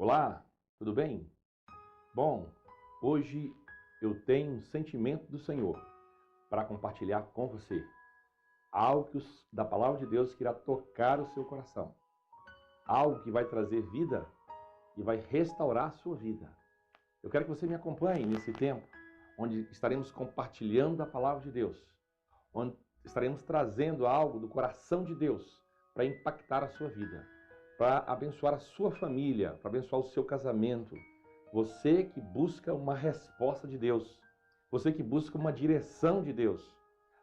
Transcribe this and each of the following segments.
Olá, tudo bem? Bom, hoje eu tenho um sentimento do Senhor para compartilhar com você. Algo da palavra de Deus que irá tocar o seu coração. Algo que vai trazer vida e vai restaurar a sua vida. Eu quero que você me acompanhe nesse tempo, onde estaremos compartilhando a palavra de Deus, onde estaremos trazendo algo do coração de Deus para impactar a sua vida, para abençoar a sua família, para abençoar o seu casamento. Você que busca uma resposta de Deus, você que busca uma direção de Deus,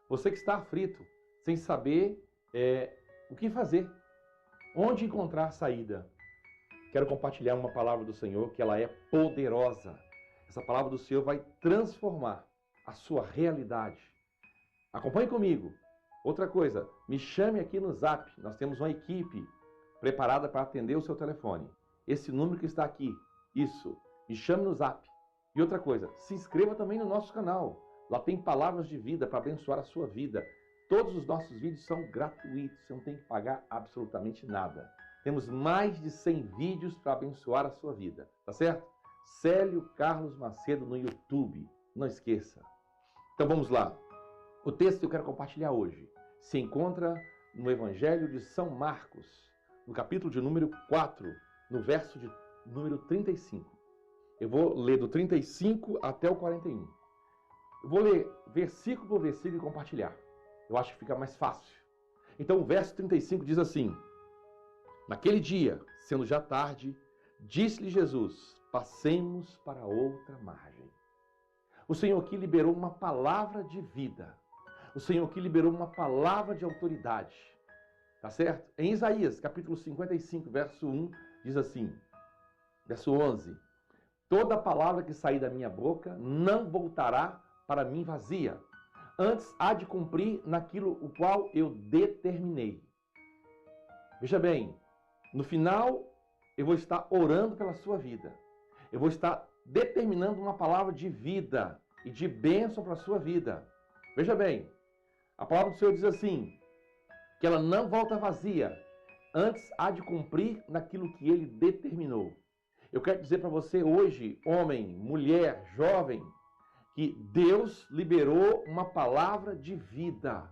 você que está aflito, sem saber o que fazer, onde encontrar saída. Quero compartilhar uma palavra do Senhor que ela é poderosa. Essa palavra do Senhor vai transformar a sua realidade. Acompanhe comigo. Outra coisa, me chame aqui no Zap. Nós temos uma equipe preparada para atender o seu telefone. Esse número que está aqui, isso, me chame no Zap. E outra coisa, se inscreva também no nosso canal. Lá tem palavras de vida para abençoar a sua vida. Todos os nossos vídeos são gratuitos, você não tem que pagar absolutamente nada. Temos mais de 100 vídeos para abençoar a sua vida, tá certo? Célio Carlos Macedo no YouTube, não esqueça. Então vamos lá. O texto que eu quero compartilhar hoje se encontra no Evangelho de São Marcos, no capítulo de número 4, no verso de número 35. Eu vou ler do 35 até o 41. Eu vou ler versículo por versículo e compartilhar. Eu acho que fica mais fácil. Então o verso 35 diz assim: Naquele dia, sendo já tarde, disse-lhe Jesus: passemos para outra margem. O Senhor aqui liberou uma palavra de vida. O Senhor aqui liberou uma palavra de autoridade. Tá certo? Em Isaías, capítulo 55, verso 1, diz assim, verso 11: Toda palavra que sair da minha boca não voltará para mim vazia, antes há de cumprir naquilo o qual eu determinei. Veja bem, no final eu vou estar orando pela sua vida. Eu vou estar determinando uma palavra de vida e de bênção para a sua vida. Veja bem, a palavra do Senhor diz assim, que ela não volta vazia, antes há de cumprir naquilo que Ele determinou. Eu quero dizer para você hoje, homem, mulher, jovem, que Deus liberou uma palavra de vida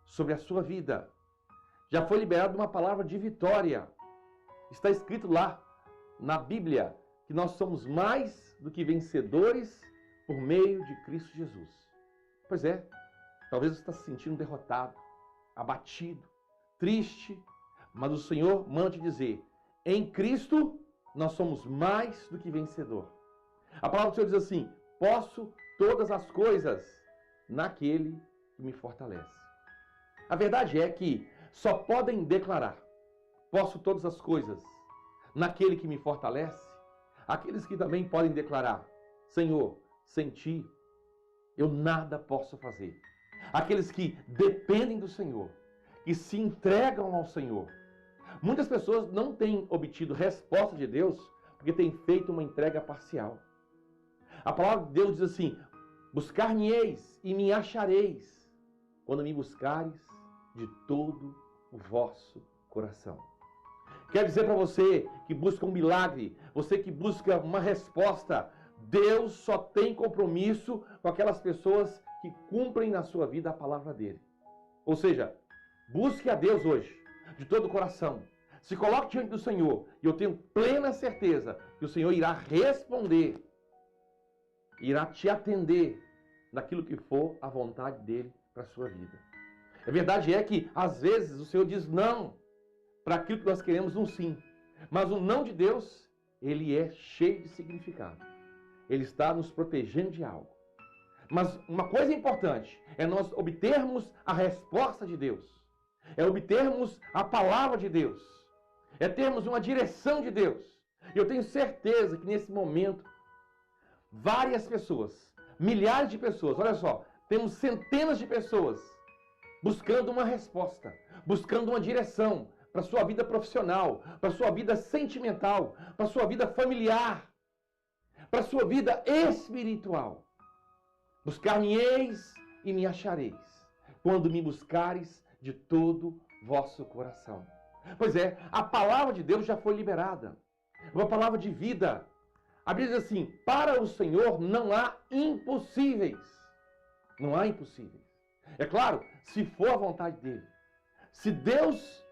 sobre a sua vida. Já foi liberada uma palavra de vitória. Está escrito lá na Bíblia que nós somos mais do que vencedores por meio de Cristo Jesus. Pois é, talvez você está se sentindo derrotado, abatido, triste, mas o Senhor manda te dizer, em Cristo nós somos mais do que vencedor. A palavra do Senhor diz assim, posso todas as coisas naquele que me fortalece. A verdade é que só podem declarar, posso todas as coisas naquele que me fortalece, aqueles que também podem declarar, Senhor, sem ti eu nada posso fazer. Aqueles que dependem do Senhor, que se entregam ao Senhor. Muitas pessoas não têm obtido resposta de Deus porque têm feito uma entrega parcial. A palavra de Deus diz assim, buscar-me-eis e me achareis, quando me buscares de todo o vosso coração. Quero dizer para você que busca um milagre, você que busca uma resposta, Deus só tem compromisso com aquelas pessoas que cumprem na sua vida a palavra dele. Ou seja, busque a Deus hoje, de todo o coração. Se coloque diante do Senhor, e eu tenho plena certeza que o Senhor irá responder, irá te atender naquilo que for a vontade dele para a sua vida. A verdade é que, às vezes, o Senhor diz não para aquilo que nós queremos um sim. Mas o não de Deus, ele é cheio de significado. Ele está nos protegendo de algo. Mas uma coisa importante é nós obtermos a resposta de Deus. É obtermos a palavra de Deus. É termos uma direção de Deus. E eu tenho certeza que nesse momento, várias pessoas, milhares de pessoas, olha só, temos centenas de pessoas buscando uma resposta, buscando uma direção para a sua vida profissional, para a sua vida sentimental, para a sua vida familiar, para a sua vida espiritual. Buscar-me-eis e me achareis, quando me buscares de todo vosso coração. Pois é, a palavra de Deus já foi liberada. é uma palavra de vida. A Bíblia diz assim: para o Senhor não há impossíveis. Não há impossíveis. É claro, se for a vontade dele. Se Deus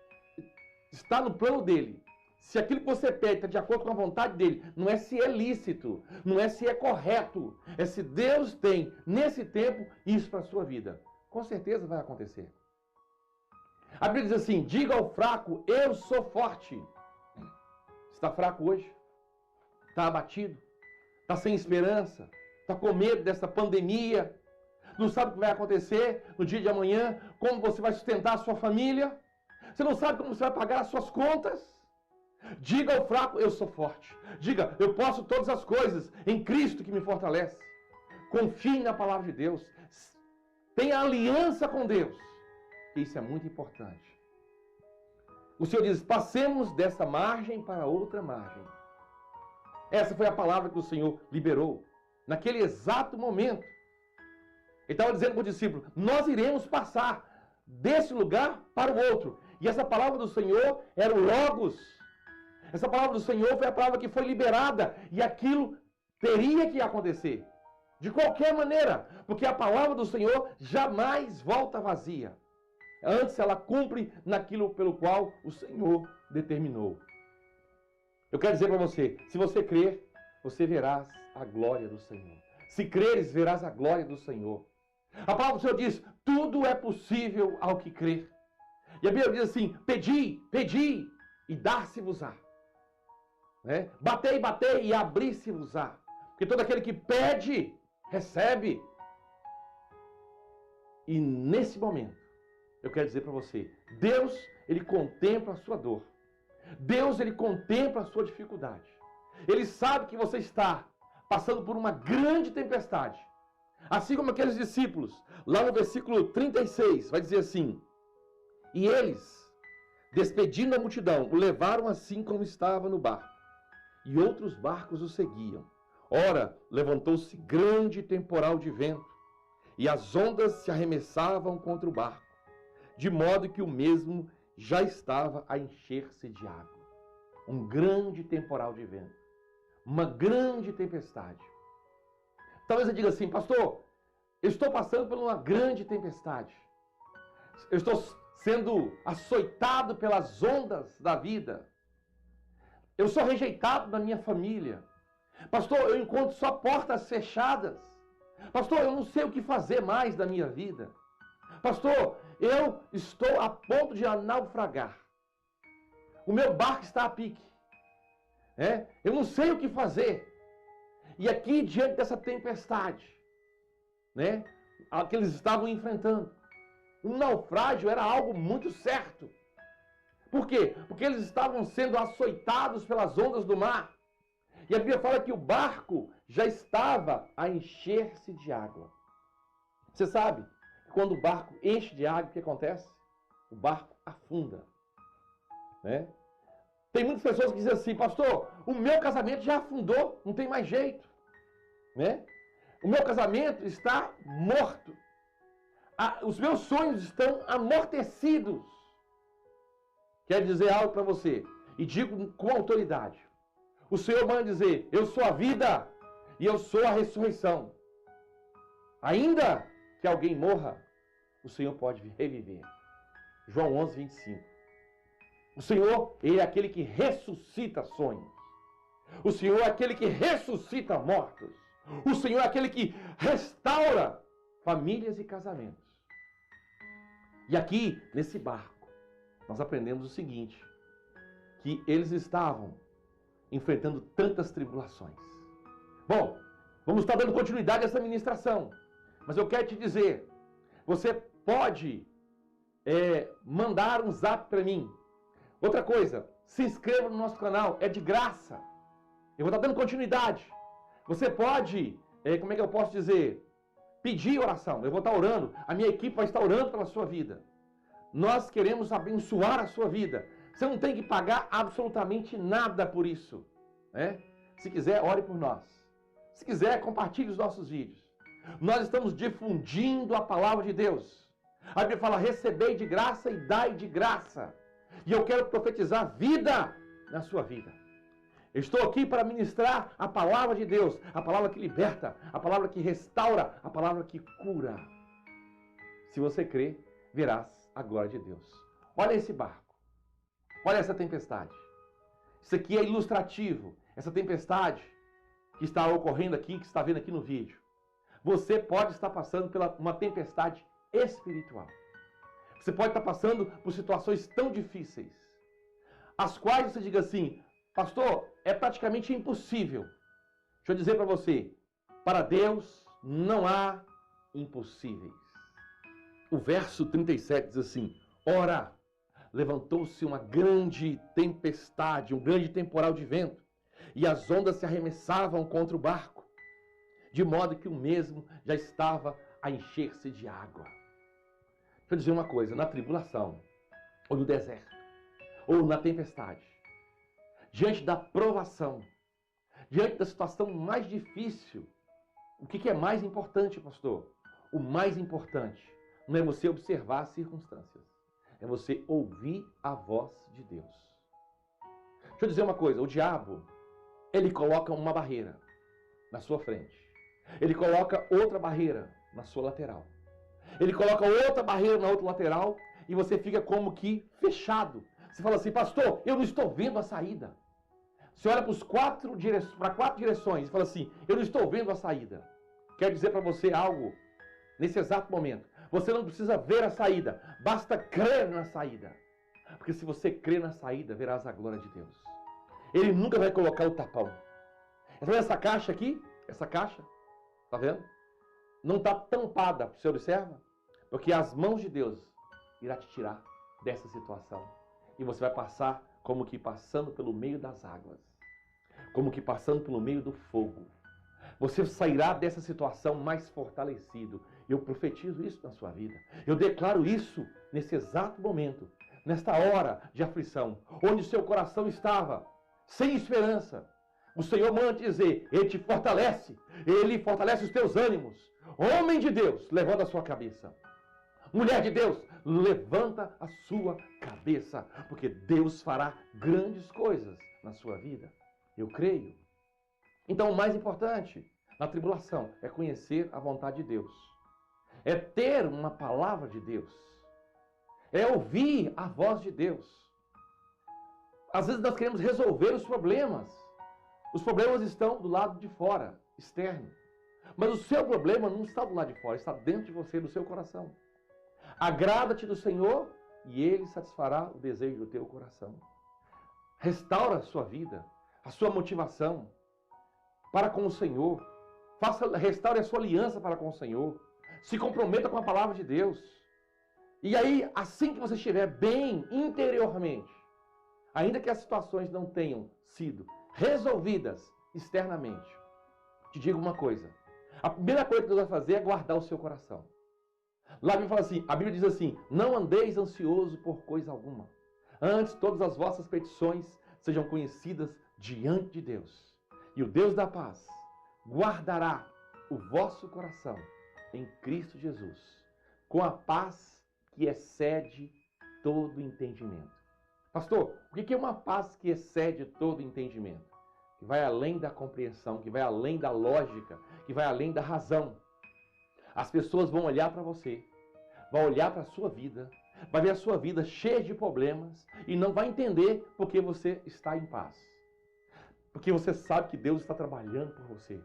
está no plano dele, se aquilo que você pede está de acordo com a vontade dele, não é se é lícito, não é se é correto, é se Deus tem, nesse tempo, isso para a sua vida. Com certeza vai acontecer. A Bíblia diz assim: diga ao fraco, eu sou forte. Está fraco hoje? Está abatido? Está sem esperança? Está com medo dessa pandemia? Não sabe o que vai acontecer no dia de amanhã? Como você vai sustentar a sua família? Você não sabe como você vai pagar as suas contas? Diga ao fraco, eu sou forte. Diga, eu posso todas as coisas em Cristo que me fortalece. Confie na palavra de Deus. Tenha aliança com Deus. Isso é muito importante. O Senhor diz: passemos dessa margem para outra margem. Essa foi a palavra que o Senhor liberou naquele exato momento. Ele estava dizendo para o discípulo: nós iremos passar desse lugar para o outro. E essa palavra do Senhor era o Logos. Essa palavra do Senhor foi a palavra que foi liberada. E aquilo teria que acontecer. De qualquer maneira. Porque a palavra do Senhor jamais volta vazia. Antes ela cumpre naquilo pelo qual o Senhor determinou. Eu quero dizer para você: se você crer, você verás a glória do Senhor. Se creres, verás a glória do Senhor. A palavra do Senhor diz: tudo é possível ao que crer. E a Bíblia diz assim: pedi, pedi, e dar-se-vos-á. Né? Batei, batei, e abrir-se-vos-á. Porque todo aquele que pede, recebe. E nesse momento, eu quero dizer para você: Deus, Ele contempla a sua dor. Deus, Ele contempla a sua dificuldade. Ele sabe que você está passando por uma grande tempestade. Assim como aqueles discípulos, lá no versículo 36, vai dizer assim: e eles, despedindo a multidão, o levaram assim como estava no barco. E outros barcos o seguiam. Ora, levantou-se grande temporal de vento, e as ondas se arremessavam contra o barco, de modo que o mesmo já estava a encher-se de água. Um grande temporal de vento. Uma grande tempestade. Talvez você diga assim: pastor, eu estou passando por uma grande tempestade. Eu estou sendo açoitado pelas ondas da vida. Eu sou rejeitado da minha família. Pastor, eu encontro só portas fechadas. Pastor, eu não sei o que fazer mais da minha vida. Pastor, eu estou a ponto de naufragar. O meu barco está a pique. Eu não sei o que fazer. E aqui, diante dessa tempestade, que eles estavam enfrentando, o naufrágio era algo muito certo. Por quê? Porque eles estavam sendo açoitados pelas ondas do mar. E a Bíblia fala que o barco já estava a encher-se de água. Você sabe, quando o barco enche de água, o que acontece? O barco afunda. Tem muitas pessoas que dizem assim: pastor, o meu casamento já afundou, não tem mais jeito. O meu casamento está morto. Os meus sonhos estão amortecidos. Quero dizer algo para você, e digo com autoridade. O Senhor manda dizer: eu sou a vida e eu sou a ressurreição. Ainda que alguém morra, o Senhor pode reviver. João 11, 25. O Senhor, Ele é aquele que ressuscita sonhos. O Senhor é aquele que ressuscita mortos. O Senhor é aquele que restaura famílias e casamentos. E aqui, nesse barco, nós aprendemos o seguinte: que eles estavam enfrentando tantas tribulações. Bom, vamos estar dando continuidade a essa ministração. Mas eu quero te dizer, você pode mandar um zap para mim. Outra coisa, se inscreva no nosso canal, é de graça. Eu vou estar dando continuidade. Você pode, como é que eu posso dizer, pedir oração. Eu vou estar orando, a minha equipe vai estar orando pela sua vida. Nós queremos abençoar a sua vida. Você não tem que pagar absolutamente nada por isso. Se quiser, ore por nós. Se quiser, compartilhe os nossos vídeos. Nós estamos difundindo a palavra de Deus. A Bíblia fala: recebei de graça e dai de graça. E eu quero profetizar vida na sua vida. Eu estou aqui para ministrar a palavra de Deus, a palavra que liberta, a palavra que restaura, a palavra que cura. Se você crer, verás a glória de Deus. Olha esse barco. Olha essa tempestade. Isso aqui é ilustrativo. Essa tempestade que está ocorrendo aqui, que está vendo aqui no vídeo. Você pode estar passando por uma tempestade espiritual. Você pode estar passando por situações tão difíceis, as quais você diga assim, pastor, é praticamente impossível. Deixa eu dizer para você, para Deus não há impossíveis. O verso 37 diz assim, ora, levantou-se uma grande tempestade, um grande temporal de vento, e as ondas se arremessavam contra o barco, de modo que o mesmo já estava a encher-se de água. Deixa eu dizer uma coisa, na tribulação, ou no deserto, ou na tempestade, diante da provação, diante da situação mais difícil, o que é mais importante, pastor? O mais importante não é você observar as circunstâncias, é você ouvir a voz de Deus. Deixa eu dizer uma coisa, o diabo, ele coloca uma barreira na sua frente, ele coloca outra barreira na sua lateral, ele coloca outra barreira na outra lateral e você fica como que fechado. Você fala assim, pastor, eu não estou vendo a saída. Você olha para quatro direções e fala assim, eu não estou vendo a saída. Quero dizer para você algo nesse exato momento. Você não precisa ver a saída, basta crer na saída. Porque se você crer na saída, verás a glória de Deus. Ele nunca vai colocar o tapão. Tá vendo essa caixa aqui? Essa caixa, tá vendo? Não está tampada, você observa? Porque as mãos de Deus irá te tirar dessa situação. E você vai passar como que passando pelo meio das águas. Como que passando pelo meio do fogo. Você sairá dessa situação mais fortalecido. Eu profetizo isso na sua vida. Eu declaro isso nesse exato momento. Nesta hora de aflição. Onde o seu coração estava sem esperança. O Senhor manda te dizer, Ele te fortalece. Ele fortalece os teus ânimos. Homem de Deus, levanta a sua cabeça. Mulher de Deus, levanta a sua cabeça. Porque Deus fará grandes coisas na sua vida. Eu creio. Então o mais importante na tribulação é conhecer a vontade de Deus. É ter uma palavra de Deus. É ouvir a voz de Deus. Às vezes nós queremos resolver os problemas. Os problemas estão do lado de fora, externo. Mas o seu problema não está do lado de fora, está dentro de você, do seu coração. Agrada-te do Senhor e Ele satisfará o desejo do teu coração. Restaura a sua vida, a sua motivação para com o Senhor. Restaure a sua aliança para com o Senhor. Se comprometa com a palavra de Deus. E aí, assim que você estiver bem interiormente, ainda que as situações não tenham sido resolvidas externamente, te digo uma coisa. A primeira coisa que Deus vai fazer é guardar o seu coração. Lá a Bíblia diz assim, não andeis ansioso por coisa alguma. Antes, todas as vossas petições sejam conhecidas diante de Deus. E o Deus da paz guardará o vosso coração em Cristo Jesus, com a paz que excede todo entendimento. Pastor, o que é uma paz que excede todo entendimento? Que vai além da compreensão, que vai além da lógica, que vai além da razão. As pessoas vão olhar para você, vão olhar para a sua vida, vai ver a sua vida cheia de problemas e não vai entender por que você está em paz. Porque você sabe que Deus está trabalhando por você.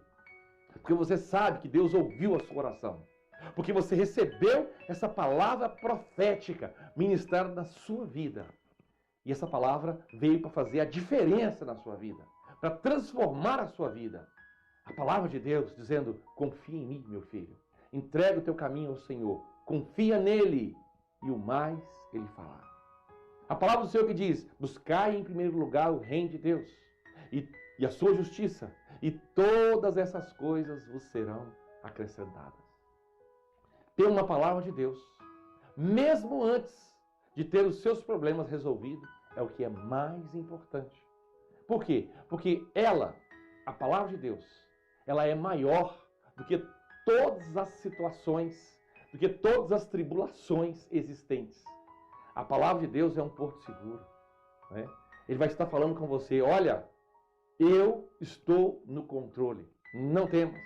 Porque você sabe que Deus ouviu a sua oração. Porque você recebeu essa palavra profética ministrada na sua vida. E essa palavra veio para fazer a diferença na sua vida. Para transformar a sua vida. A palavra de Deus dizendo, confia em mim, meu filho. Entrega o teu caminho ao Senhor. Confia nele. E o mais ele fará. A palavra do Senhor que diz, buscai em primeiro lugar o reino de Deus. E a sua justiça. E todas essas coisas vos serão acrescentadas. Ter uma palavra de Deus, mesmo antes de ter os seus problemas resolvidos, é o que é mais importante. Por quê? Porque ela, a palavra de Deus, ela é maior do que todas as situações, do que todas as tribulações existentes. A palavra de Deus é um porto seguro. Né? Ele vai estar falando com você, olha, Eu estou no controle. Não temas.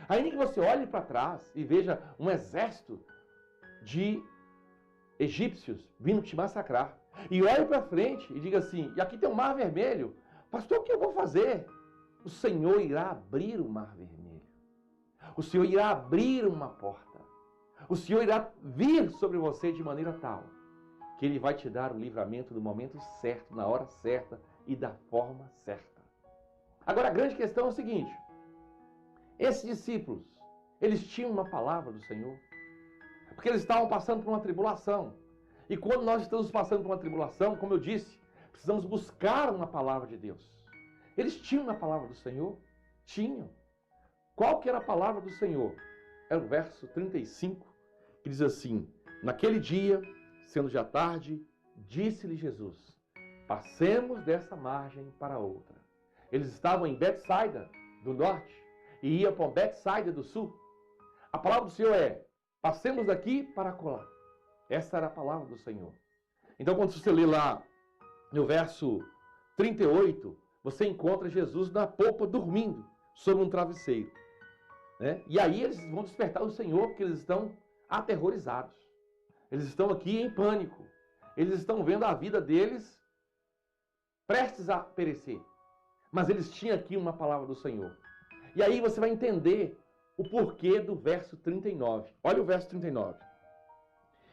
Ainda que você olhe para trás e veja um exército de egípcios vindo te massacrar. E olhe para frente e diga assim, e aqui tem um mar vermelho. Pastor, o que eu vou fazer? O Senhor irá abrir o mar vermelho. O Senhor irá abrir uma porta. O Senhor irá vir sobre você de maneira tal que Ele vai te dar o livramento no momento certo, na hora certa e da forma certa. Agora, a grande questão é o seguinte. Esses discípulos, eles tinham uma palavra do Senhor. Porque eles estavam passando por uma tribulação. E quando nós estamos passando por uma tribulação, como eu disse, precisamos buscar uma palavra de Deus. Eles tinham uma palavra do Senhor? Tinham. Qual que era a palavra do Senhor? Era o verso 35, que diz assim: naquele dia, sendo já tarde, disse-lhe Jesus, passemos dessa margem para outra. Eles estavam em Betsaida, do norte, e iam para Betsaida, do sul. A palavra do Senhor é, passemos daqui para acolá. Essa era a palavra do Senhor. Então, quando você lê lá no verso 38, você encontra Jesus na polpa dormindo sobre um travesseiro. Né? E aí eles vão despertar o Senhor porque eles estão aterrorizados. Eles estão aqui em pânico. Eles estão vendo a vida deles prestes a perecer. Mas eles tinham aqui uma palavra do Senhor. E aí você vai entender o porquê do verso 39. Olha o verso 39.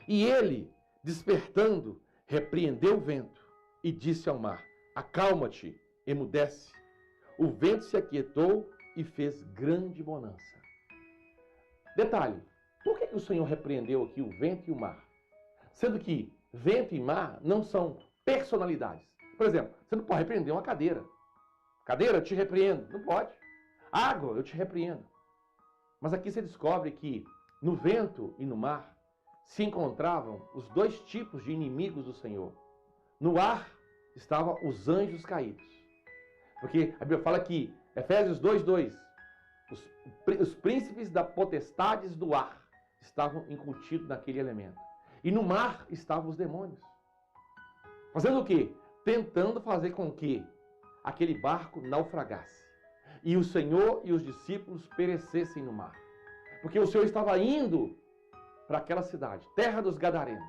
E ele, despertando, repreendeu o vento e disse ao mar, acalma-te, emudece. O vento se aquietou e fez grande bonança. Detalhe, por que o Senhor repreendeu aqui o vento e o mar? Sendo que vento e mar não são personalidades. Por exemplo, você não pode repreender uma cadeira. Cadeira, eu te repreendo. Não pode. Água, eu te repreendo. Mas aqui você descobre que no vento e no mar se encontravam os dois tipos de inimigos do Senhor. No ar estavam os anjos caídos. Porque a Bíblia fala que, Efésios 2:2, os príncipes da potestades do ar estavam incutidos naquele elemento. E no mar estavam os demônios. Fazendo o quê? Tentando fazer com que aquele barco naufragasse. E o Senhor e os discípulos perecessem no mar. Porque o Senhor estava indo para aquela cidade, terra dos Gadarenos.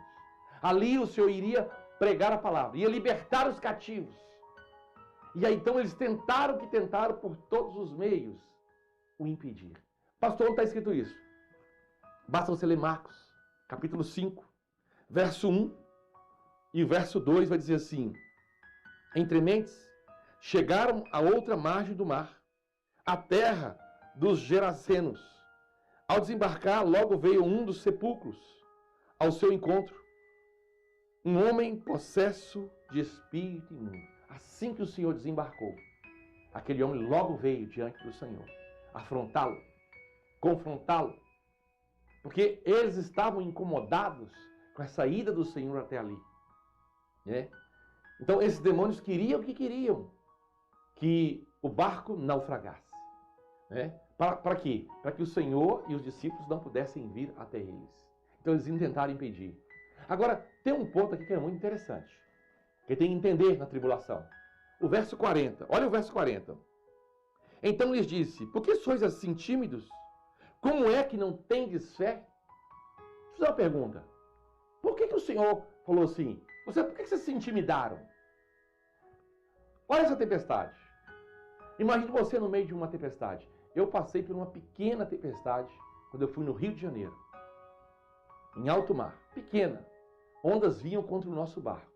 Ali o Senhor iria pregar a palavra, ia libertar os cativos. E aí então eles tentaram por todos os meios o impedir. Pastor, onde está escrito isso? Basta você ler Marcos, capítulo 5, verso 1 e o verso 2 vai dizer assim: entre mentes, chegaram à outra margem do mar, a terra dos Gerasenos. Ao desembarcar, logo veio um dos sepulcros ao seu encontro, um homem possesso de espírito imundo. Assim que o Senhor desembarcou, aquele homem logo veio diante do Senhor, afrontá-lo, confrontá-lo, porque eles estavam incomodados com essa ida do Senhor até ali. Né? Então esses demônios queriam que o barco naufragasse. Né? Para quê? Para que o Senhor e os discípulos não pudessem vir até eles. Então eles tentaram impedir. Agora, tem um ponto aqui que é muito interessante, que tem que entender na tribulação. O verso 40, olha o verso 40. Então lhes disse, por que sois assim tímidos? Como é que não tendes fé? Deixa eu fazer uma pergunta. Por que o Senhor falou assim? Por que vocês se intimidaram? Olha essa tempestade. Imagine você no meio de uma tempestade. Eu passei por uma pequena tempestade quando eu fui no Rio de Janeiro, em alto mar, pequena. Ondas vinham contra o nosso barco.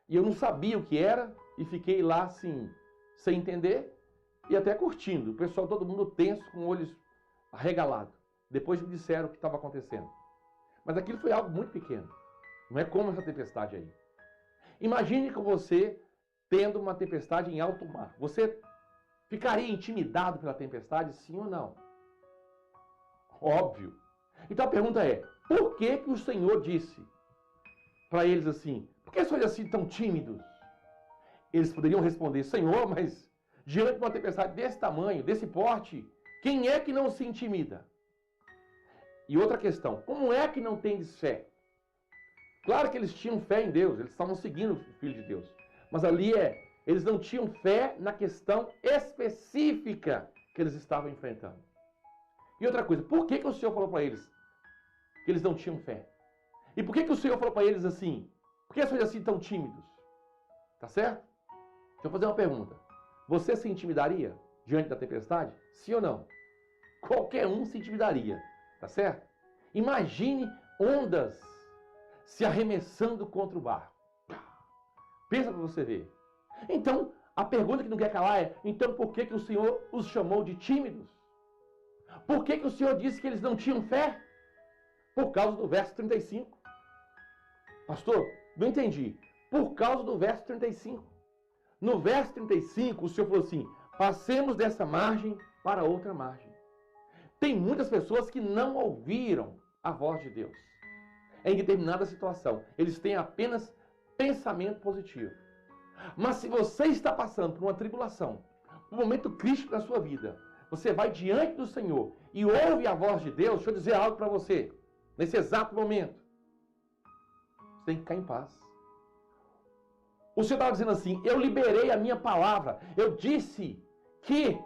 E eu não sabia o que era e fiquei lá assim, sem entender e até curtindo. O pessoal, todo mundo tenso, com olhos arregalados. Depois me disseram o que estava acontecendo. Mas aquilo foi algo muito pequeno. Não é como essa tempestade aí. Imagine com você tendo uma tempestade em alto mar. Você ficaria intimidado pela tempestade, sim ou não? Óbvio. Então a pergunta é, por que o Senhor disse para eles assim, por que sois assim tão tímidos? Eles poderiam responder, Senhor, mas diante de uma tempestade desse tamanho, desse porte, quem é que não se intimida? E outra questão, como é que não tendes fé? Claro que eles tinham fé em Deus, eles estavam seguindo o Filho de Deus. Mas ali Eles não tinham fé na questão específica que eles estavam enfrentando. E outra coisa, por que o Senhor falou para eles que eles não tinham fé? E por que o Senhor falou para eles assim? Por que eles assim tão tímidos? Tá certo? Deixa eu fazer uma pergunta. Você se intimidaria diante da tempestade? Sim ou não? Qualquer um se intimidaria. Tá certo? Imagine ondas se arremessando contra o barco. Pensa para você ver. Então, a pergunta que não quer calar é, então por que o Senhor os chamou de tímidos? Por que o Senhor disse que eles não tinham fé? Por causa do verso 35. Pastor, não entendi. Por causa do verso 35. No verso 35, o Senhor falou assim, passemos dessa margem para outra margem. Tem muitas pessoas que não ouviram a voz de Deus em determinada situação. Eles têm apenas pensamento positivo. Mas se você está passando por uma tribulação, por um momento crítico na sua vida, você vai diante do Senhor e ouve a voz de Deus, deixa eu dizer algo para você, nesse exato momento. Você tem que ficar em paz. O Senhor estava dizendo assim, eu liberei a minha palavra, eu disse que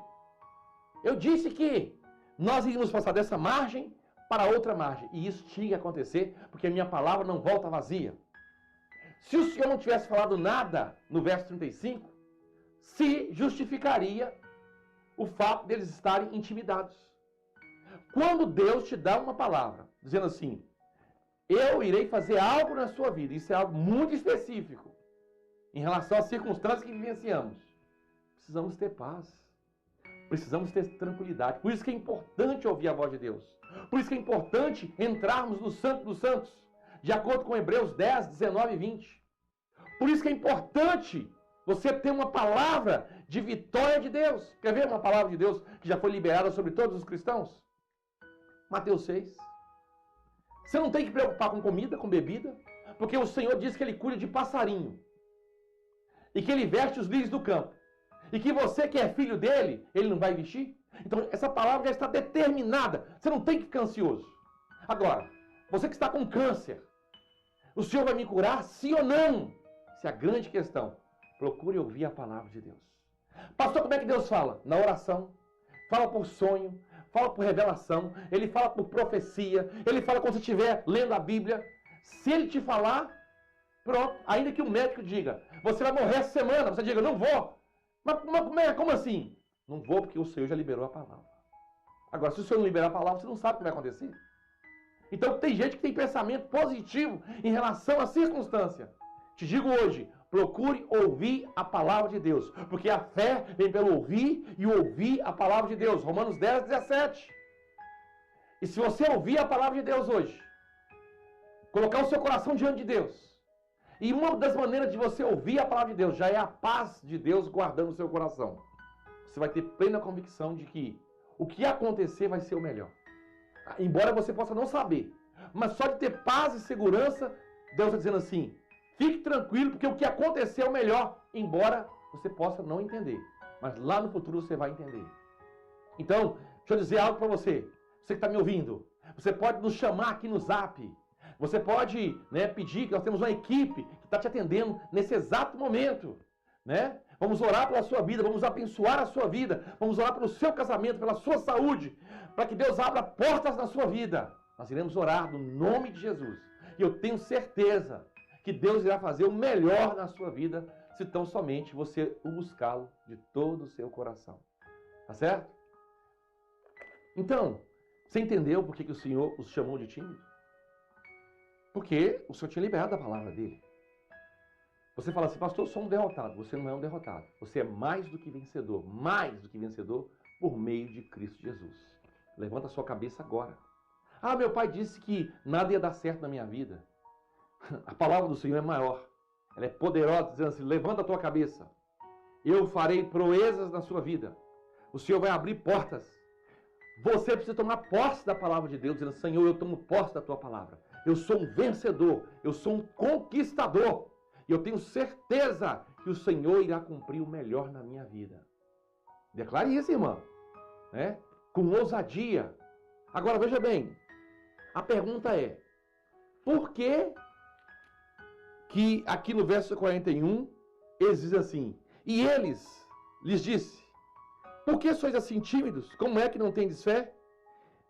nós iríamos passar dessa margem para outra margem. E isso tinha que acontecer, porque a minha palavra não volta vazia. Se o Senhor não tivesse falado nada no verso 35, se justificaria o fato deles estarem intimidados. Quando Deus te dá uma palavra, dizendo assim, eu irei fazer algo na sua vida, isso é algo muito específico, em relação às circunstâncias que vivenciamos, precisamos ter paz. Precisamos ter tranquilidade. Por isso que é importante ouvir a voz de Deus. Por isso que é importante entrarmos no Santo dos Santos, de acordo com Hebreus 10, 19 e 20. Por isso que é importante você ter uma palavra de vitória de Deus. Quer ver uma palavra de Deus que já foi liberada sobre todos os cristãos? Mateus 6. Você não tem que preocupar com comida, com bebida, porque o Senhor diz que Ele cuida de passarinho. E que Ele veste os lírios do campo. E que você que é filho dele, ele não vai vestir? Então essa palavra já está determinada. Você não tem que ficar ansioso. Agora, você que está com câncer, o Senhor vai me curar, sim ou não? Essa é a grande questão. Procure ouvir a palavra de Deus. Pastor, como é que Deus fala? Na oração. Fala por sonho, fala por revelação, ele fala por profecia, ele fala quando você estiver lendo a Bíblia. Se ele te falar, pronto. Ainda que o médico diga, você vai morrer essa semana, você diga, não vou. Mas como assim? Não vou porque o Senhor já liberou a palavra. Agora, se o Senhor não liberar a palavra, você não sabe o que vai acontecer. Então tem gente que tem pensamento positivo em relação à circunstância. Te digo hoje, procure ouvir a palavra de Deus. Porque a fé vem pelo ouvir e ouvir a palavra de Deus. Romanos 10, 17. E se você ouvir a palavra de Deus hoje, colocar o seu coração diante de Deus, e uma das maneiras de você ouvir a palavra de Deus já é a paz de Deus guardando o seu coração. Você vai ter plena convicção de que o que acontecer vai ser o melhor. Embora você possa não saber. Mas só de ter paz e segurança, Deus está dizendo assim, fique tranquilo porque o que acontecer é o melhor. Embora você possa não entender. Mas lá no futuro você vai entender. Então, deixa eu dizer algo para você. Você que está me ouvindo. Você pode nos chamar aqui no Zap. Você pode pedir que nós temos uma equipe que está te atendendo nesse exato momento. Né? Vamos orar pela sua vida, vamos abençoar a sua vida, vamos orar pelo seu casamento, pela sua saúde, para que Deus abra portas na sua vida. Nós iremos orar no nome de Jesus. E eu tenho certeza que Deus irá fazer o melhor na sua vida, se tão somente você o buscá-lo de todo o seu coração. Tá certo? Então, você entendeu por que o Senhor os chamou de tímidos? Porque o Senhor tinha liberado a palavra dele. Você fala assim, pastor, eu sou um derrotado. Você não é um derrotado. Você é mais do que vencedor por meio de Cristo Jesus. Levanta a sua cabeça agora. Ah, meu pai disse que nada ia dar certo na minha vida. A palavra do Senhor é maior. Ela é poderosa, dizendo assim, levanta a tua cabeça. Eu farei proezas na sua vida. O Senhor vai abrir portas. Você precisa tomar posse da palavra de Deus, dizendo, Senhor, eu tomo posse da tua palavra. Eu sou um vencedor, eu sou um conquistador. E eu tenho certeza que o Senhor irá cumprir o melhor na minha vida. Declare isso, irmão. Né? Com ousadia. Agora, veja bem. A pergunta é, por que aqui no verso 41, eles dizem assim, E lhes disse: por que sois assim tímidos? Como é que não tendes fé?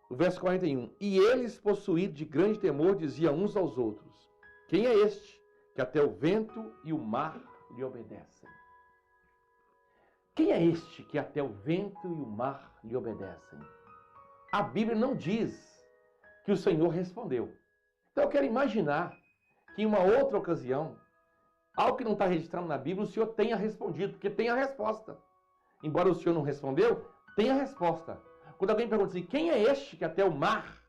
O verso 41. E eles, possuídos de grande temor, diziam uns aos outros: quem é este que até o vento e o mar lhe obedecem? Quem é este que até o vento e o mar lhe obedecem? A Bíblia não diz que o Senhor respondeu. Então eu quero imaginar que em uma outra ocasião, algo que não está registrado na Bíblia, o Senhor tenha respondido, porque tem a resposta. Embora o Senhor não respondeu, tem a resposta. Quando alguém pergunta assim, quem é este que até o mar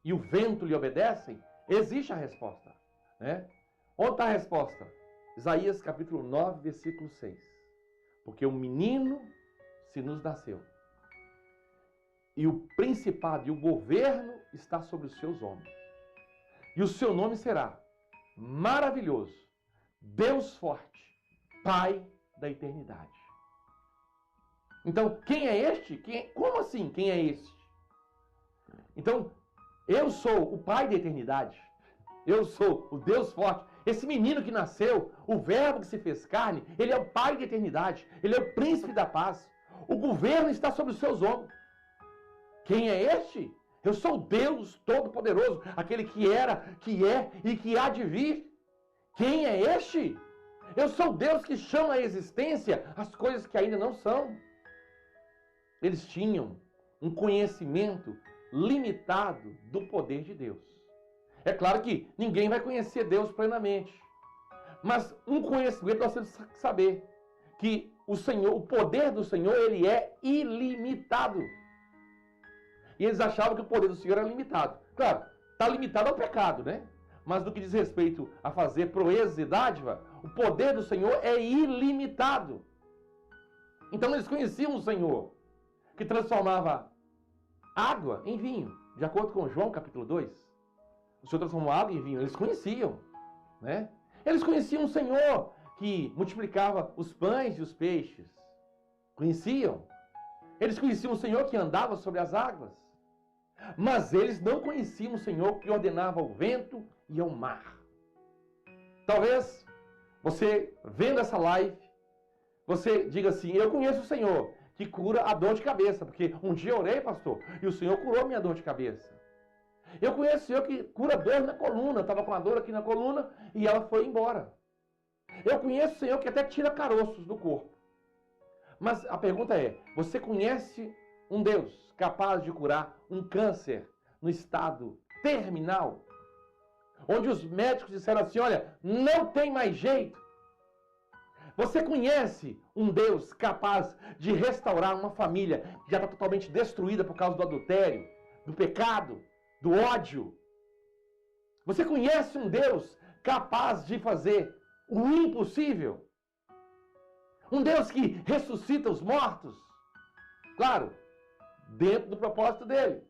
e o vento lhe obedecem? Existe a resposta. Né? Onde está a resposta? Isaías capítulo 9, versículo 6. Porque um menino se nos nasceu. E o principado e o governo está sobre os seus ombros. E o seu nome será Maravilhoso, Deus Forte, Pai da Eternidade. Então, quem é este? Como assim, quem é este? Então, eu sou o Pai da Eternidade. Eu sou o Deus Forte. Esse menino que nasceu, o verbo que se fez carne, ele é o Pai da Eternidade. Ele é o Príncipe da Paz. O governo está sobre os seus ombros. Quem é este? Eu sou o Deus Todo-Poderoso, aquele que era, que é e que há de vir. Quem é este? Eu sou o Deus que chama à existência as coisas que ainda não são. Eles tinham um conhecimento limitado do poder de Deus. É claro que ninguém vai conhecer Deus plenamente. Mas um conhecimento nós temos que saber que o Senhor, o poder do Senhor, ele é ilimitado. E eles achavam que o poder do Senhor era limitado. Claro, está limitado ao pecado, né? Mas no que diz respeito a fazer proezas e dádiva, o poder do Senhor é ilimitado. Então eles conheciam o Senhor, que transformava água em vinho, de acordo com João capítulo 2. O Senhor transformou água em vinho, eles conheciam, né? Eles conheciam o Senhor, que multiplicava os pães e os peixes. Conheciam. Eles conheciam o Senhor que andava sobre as águas. Mas eles não conheciam o Senhor que ordenava ao vento e ao mar. Talvez você, vendo essa live, você diga assim, eu conheço o Senhor que cura a dor de cabeça, porque um dia eu orei, pastor, e o Senhor curou minha dor de cabeça. Eu conheço o Senhor que cura dor na coluna, estava com a dor aqui na coluna e ela foi embora. Eu conheço o Senhor que até tira caroços do corpo. Mas a pergunta é, você conhece um Deus capaz de curar um câncer no estado terminal? Onde os médicos disseram assim, olha, não tem mais jeito. Você conhece um Deus capaz de restaurar uma família que já está totalmente destruída por causa do adultério, do pecado, do ódio? Você conhece um Deus capaz de fazer o impossível? Um Deus que ressuscita os mortos? Claro, dentro do propósito dele.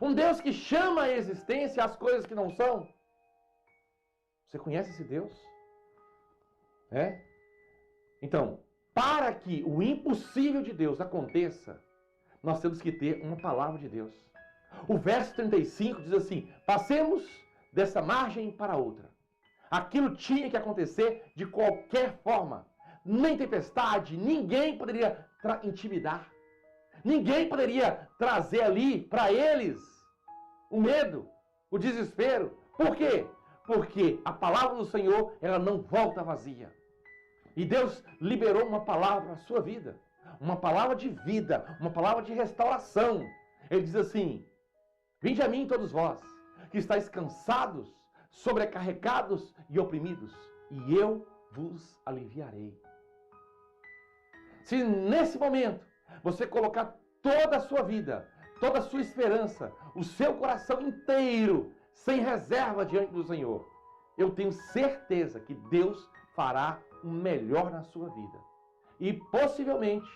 Um Deus que chama à existência as coisas que não são? Você conhece esse Deus? É? Então, para que o impossível de Deus aconteça, nós temos que ter uma palavra de Deus. O verso 35 diz assim, passemos dessa margem para outra. Aquilo tinha que acontecer de qualquer forma. Nem tempestade, ninguém poderia intimidar. Ninguém poderia trazer ali para eles o medo, o desespero. Por quê? Porque a palavra do Senhor, ela não volta vazia. E Deus liberou uma palavra na sua vida. Uma palavra de vida, uma palavra de restauração. Ele diz assim, vinde a mim todos vós, que estáis cansados, sobrecarregados e oprimidos, e eu vos aliviarei. Se nesse momento você colocar toda a sua vida, toda a sua esperança, o seu coração inteiro, sem reserva diante do Senhor, eu tenho certeza que Deus fará o melhor na sua vida. E possivelmente,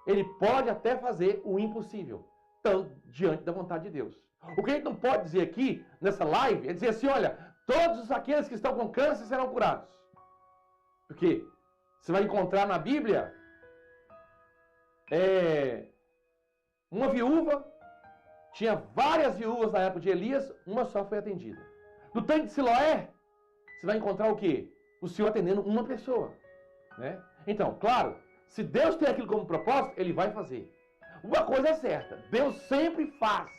Ele pode até fazer o impossível, estando diante da vontade de Deus. O que a gente não pode dizer aqui, nessa live, é dizer assim, olha, todos aqueles que estão com câncer serão curados. Porque você vai encontrar na Bíblia uma viúva, tinha várias viúvas na época de Elias, uma só foi atendida. No tanque de Siloé, você vai encontrar o quê? O Senhor atendendo uma pessoa. Né? Então, claro, se Deus tem aquilo como propósito, Ele vai fazer. Uma coisa é certa, Deus sempre faz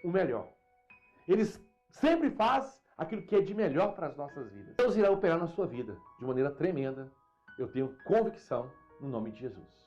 o melhor. Ele sempre faz aquilo que é de melhor para as nossas vidas. Deus irá operar na sua vida de maneira tremenda. Eu tenho convicção no nome de Jesus.